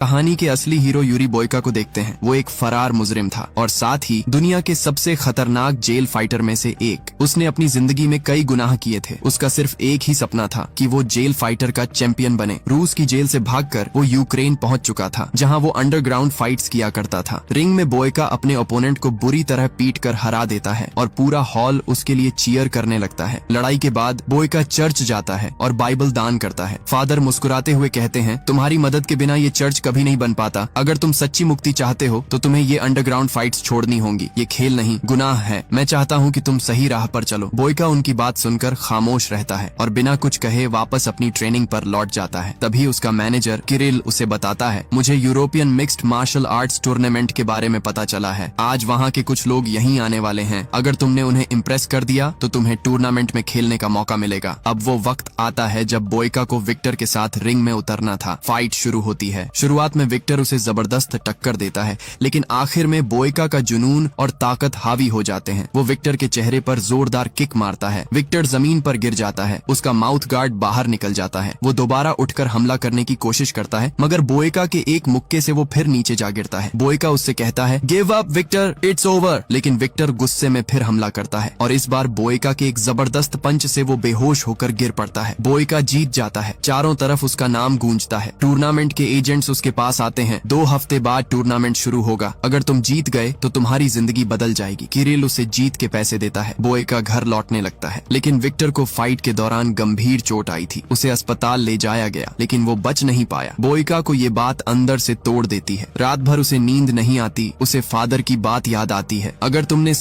कहानी के असली हीरो यूरी बोयका को देखते हैं। वो एक फरार मुजरिम था और साथ ही दुनिया के सबसे खतरनाक जेल फाइटर में से एक। उसने अपनी जिंदगी में कई गुनाह किए थे। उसका सिर्फ एक ही सपना था कि वो जेल फाइटर का चैंपियन बने। रूस की जेल से भागकर वो यूक्रेन पहुंच चुका था, जहां वो अंडरग्राउंड फाइट्स किया करता था। रिंग में बोयका अपने ओपोनेंट को बुरी तरह पीट कर हरा देता है और पूरा हॉल उसके लिए चीयर करने लगता है। लड़ाई के बाद बोयका चर्च जाता है और बाइबल दान करता है। फादर मुस्कुराते हुए कहते हैं, तुम्हारी मदद के बिना ये चर्च कभी नहीं बन पाता। अगर तुम सच्ची मुक्ति चाहते हो तो तुम्हें ये अंडरग्राउंड फाइट्स छोड़नी होंगी। ये खेल नहीं, गुनाह है। मैं चाहता हूँ कि तुम सही राह पर चलो। बोयका उनकी बात सुनकर खामोश रहता है और बिना कुछ कहे वापस अपनी ट्रेनिंग पर लौट जाता है। तभी उसका मैनेजर किरिल उसे बताता है, मुझे European mixed martial arts tournament के बारे में पता चला है। आज वहाँ के कुछ लोग यहीं आने वाले हैं। अगर तुमने उन्हें इम्प्रेस कर दिया तो तुम्हें टूर्नामेंट में खेलने का मौका मिलेगा। अब वो वक्त आता है जब बोयका को विक्टर के साथ रिंग में उतरना था। फाइट शुरू होती है। शुरुआत में विक्टर उसे जबरदस्त टक्कर देता है, लेकिन आखिर में बोयका का जुनून और ताकत हावी हो जाते हैं। वो विक्टर के चेहरे पर जोरदार किक मारता है। विक्टर जमीन पर गिर जाता है। उसका माउथ गार्ड बाहर निकल जाता है। वो दोबारा उठकर हमला करने की कोशिश करता है, मगर बोयका के एक मुक्के से वो फिर नीचे जा गिरता है। बोयका उससे कहता है, give up Victor, it's over. लेकिन विक्टर गुस्से में फिर हमला करता है और इस बार बोयका के एक जबरदस्त पंच से वो बेहोश होकर गिर पड़ता है। बोयका जीत जाता है। चारों तरफ उसका नाम गूंजता है। टूर्नामेंट के एजेंट्स उसके पास आते हैं। 2 हफ्ते बाद टूर्नामेंट शुरू होगा। अगर तुम जीत गए तो तुम्हारी जिंदगी बदल जाएगी। किरिल उसे जीत के पैसे देता है। बोयका घर लौटने लगता है, लेकिन विक्टर को फाइट के दौरान गंभीर चोट आई थी। उसे अस्पताल ले जाया गया, लेकिन वो बच नहीं पाया। बोयका को ये बात अंदर से तोड़ देती है। रात भर उसे नींद नहीं आती। उसे फादर की बात याद आती है, अगर तुमने